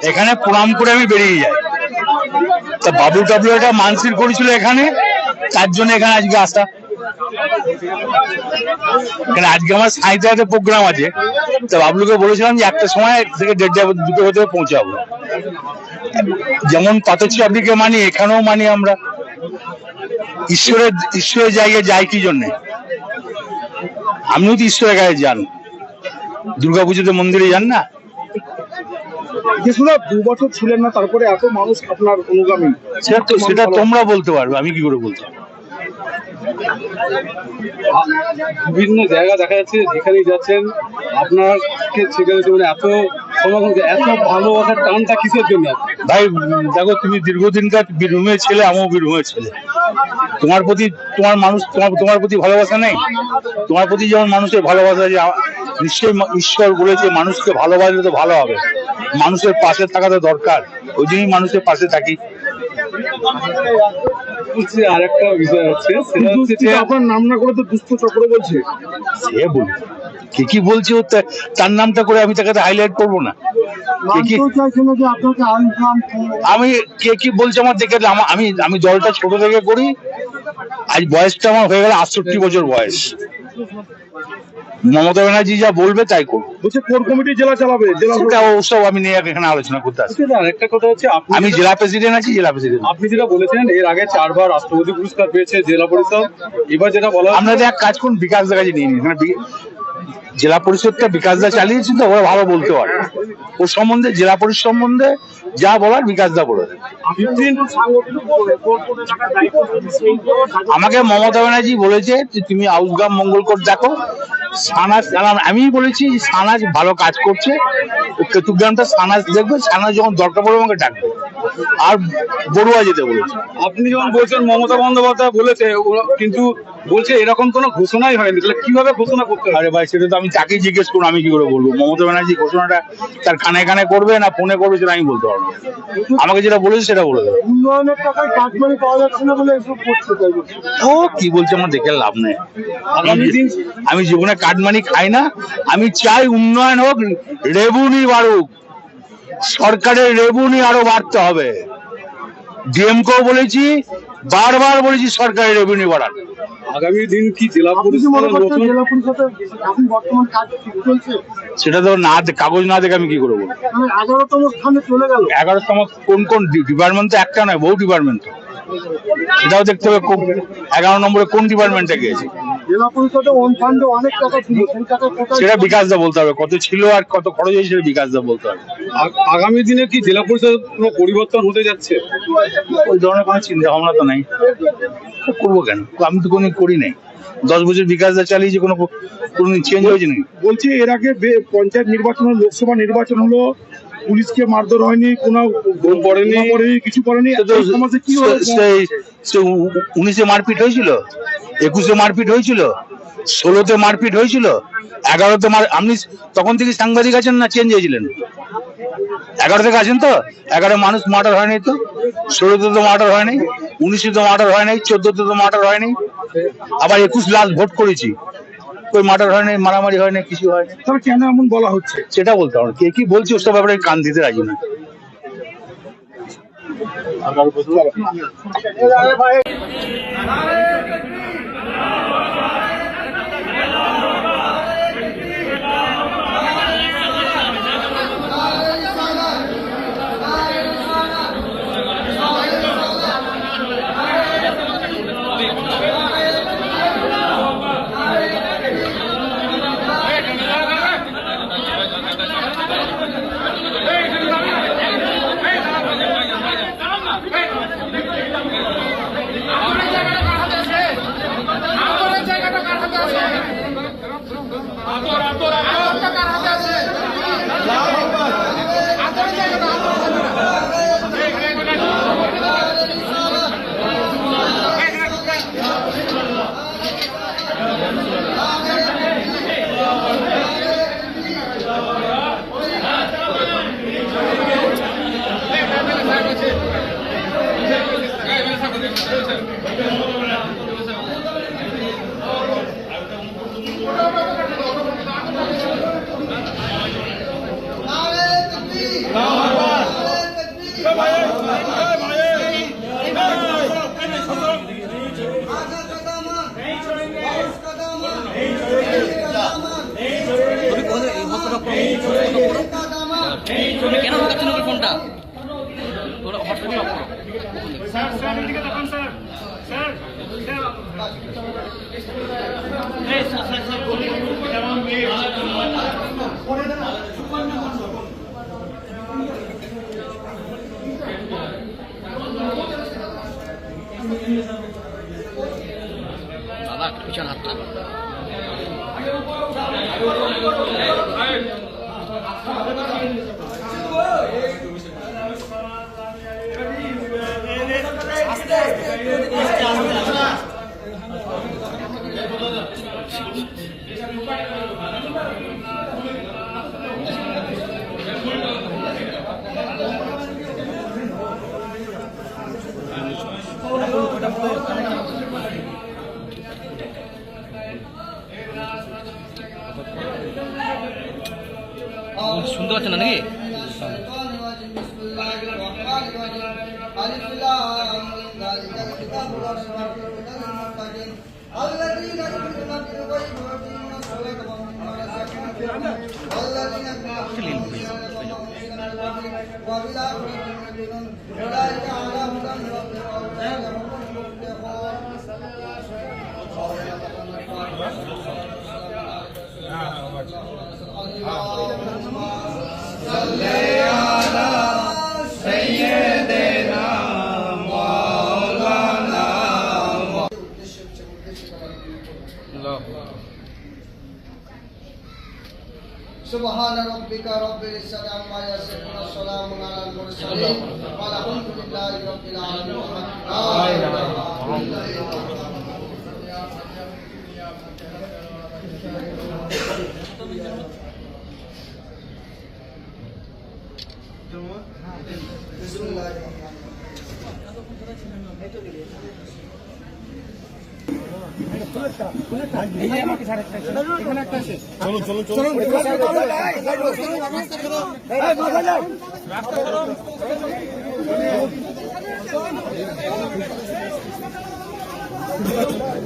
এখানে প্রণাম করে আমি বেরিয়ে যাই। তা বাবলু টাবলু একটা মানসিক করেছিল এখানে, তার জন্য এখানে আজকে আসা। এখানে আজকে আমার সাঁইতে একটা প্রোগ্রাম আছে, তা বাবলুকে বলেছিলাম যে 1টার সময় থেকে 1:30 2টো ভিতরে পৌঁছাবো। যেমন পাথরচাপড়িকে মানি, এখানেও মানি আমরা। ঈশ্বরের জায়গায় যাই কি জন্যে? আপনিও তো ঈশ্বরের কাছে যান, দুর্গাপুজোতে মন্দিরে যান না? 2 বছর ছিলেন না, তারপরে এত মানুষ আপনার অনুগামী, সেটা তোমরা বলতে পারবে, আমি কি করে বলতে? বিভিন্ন জায়গা দেখা যাচ্ছে যেখানেই যাচ্ছেন আপনাকে সেখানে মানে এত সমাগম, এত ভালোবাসার টানটা কিসের জন্য? ভাই দেখো, তুমি দীর্ঘদিনকার বীরভূমের ছেলে, আমিও বীরভূমের ছেলে। তোমার প্রতি তোমার প্রতি ভালোবাসা নেই? তোমার প্রতি যেমন মানুষের ভালোবাসা, যে নিশ্চয়ই ঈশ্বর বলেছে মানুষকে ভালোবাসলে তো ভালো হবে, মানুষের পাশে থাকা তো দরকার, ওই জন্যই মানুষের পাশে থাকি। আরেকটা বিষয় হচ্ছে, সেটা হচ্ছে যে আপনার নাম না করে তো দুষ্ট চক্র বলছে। সে বল, কে কি বলছে, তার নামটা করে আমি তাকে হাইলাইট করবো না? আমি কে কি বলছে আমার দেখে, আমি দলটা ছোট থেকে করি, আজ বয়সটা আমার হয়ে গেল 68 বছর বয়স। মমতা ব্যানার্জি যা বলবে তাই করবো। বলছে কোর কমিটি জেলা চালাবে, ওসব আমি নিয়ে এখানে আলোচনা করতে আসি। আরেকটা কথা হচ্ছে, আমি জেলা প্রেসিডেন্ট আছি, জেলা প্রেসিডেন্ট। আপনি যেটা বলেছেন এর আগে 4 বার রাষ্ট্রপতি পুরস্কার পেয়েছে জেলা পরিষদ, এবার যেটা বলা আপনাদের এক কাজ করুন, বিকাশ দা কাছে নিয়ে নিন। জেলা পরিষদটা বিকাশ দা চালিয়েছি তো, ওরা ভালো বলতে পারে ওর সম্বন্ধে, জেলা পরিষদ সম্বন্ধে যা বলার বিকাশ দা বলে। আমাকে মমতা ব্যানার্জি বলেছে যে তুমি আউসগ্রাম মঙ্গলকোট দেখো, সানাজ, আমি বলেছি সানাজ ভালো কাজ করছে, কেতুগ্রামটা সানাজ দেখবে, সানাজ যখন দরকার পড়বে আমাকে ডাকবে, আর বড়ুয়া যেতে বলেছে। আপনি যখন বলছেন মমতা বন্দ্যোপাধ্যায় বলেছে, কিন্তু বলছে এরকম কোনো ঘোষণাই হয়নি, তাহলে কিভাবে ঘোষণা করতে? আরে ভাই, সেটা তো আমি তাকেই জিজ্ঞেস করুন, আমি কি করে বলবো? মমতা ব্যানার্জি ঘোষণাটা তার কানে কানে করবে না ফোনে করবে সেটা আমি বলতে পারবো। আমাকে যেটা বলেছে সেটা বলে দেবো। উন্নয়নের টাকায় কাটমানি পাওয়া যাচ্ছে না বলে এসব করছে। ও কি বলছে আমার দেখে লাভ নেই। আমি জীবনে কাটমানি খাই না। আমি চাই উন্নয়ন হোক, রেভিনিউ বাড়ুক, সরকারের রেভিনিউ আরো বাড়তে হবে। ডিএমকেও বলেছি, বারবার বলেছি সরকারের রেভিনিউ বাড়ান। আগামী দিন কি জেলা পরিষদের বর্তমান কাজ ঠিক চলছে? সেটা তো না, কাগজ না দেখে আমি কি করে বলবো? 11তম স্থানে চলে গেল। 11তম? কোন ডিপার্টমেন্ট? তো একটা নয়, বহু ডিপার্টমেন্ট। সেটাও দেখতে হবে 11 নম্বরে কোন ডিপার্টমেন্টে গিয়েছে। জেলা পরিষদে ফান্ডে অনেক টাকা ছিল, সেই টাকা কোথায়? সেটা বিকাশ দা বলতে হবে, কত ছিল আর কত খরচ হয়েছে সেটা বিকাশ দা বলতে হবে। আগামী দিনে কি জেলা পরিষদ কোনো পরিবর্তন হতে যাচ্ছে? ওই ধরনের কোনো চিন্তা ভাবনা তো নাই। করবো কেন? আমি তো কোনো করি নাই। 10 বছর বিকাশ দা চালিয়েছে, কোনো চেঞ্জ হয়েছে নাকি? বলছি এর আগে পঞ্চায়েত নির্বাচন, লোকসভা নির্বাচন হলো, পুলিশকে মারধর হয়নি, কোনো পড়েনি, কিছু করেনি। সমাজে কি হলো? 19-এ মারপিট হয়েছিল, 21-এ মারপিট হয়েছিল, 16-তে মারপিট হয়েছিল, 11-তে আপনি তখন থেকে সাংবাদিক আছেন না, চেঞ্জ হয়েছিলেন? 11 থেকে আছেন তো? 11 মানুষ মার্ডার হয়নি তো, 16-তে তো মার্ডার হয়নি, 19-এ তো মার্ডার হয় নাই, 14-তে তো মার্ডার হয়নি, আবার 21 লাস্ট ভোট করেছি, ওই মার্ডার হয় নাই, মারামারি হয় নাই, কিছু হয় না। তাহলে কেন এমন বলা হচ্ছে সেটা বলতে হবে। কে কি বলছে ওসব ব্যাপারে কান দিতে রাজি না। জায়গাটা কেন ঢোকাচ্ছেন ওই ফোনটা? তোরা হটস্পট অফ করো। দাদা পিছন হাতটা শুনতে পাচ্ছেন না নাকি? سبحان ربك رب العزة عما يصفون وسلام على المرسلين والحمد لله رب العالمين. بسم الله الرحمن الرحيم.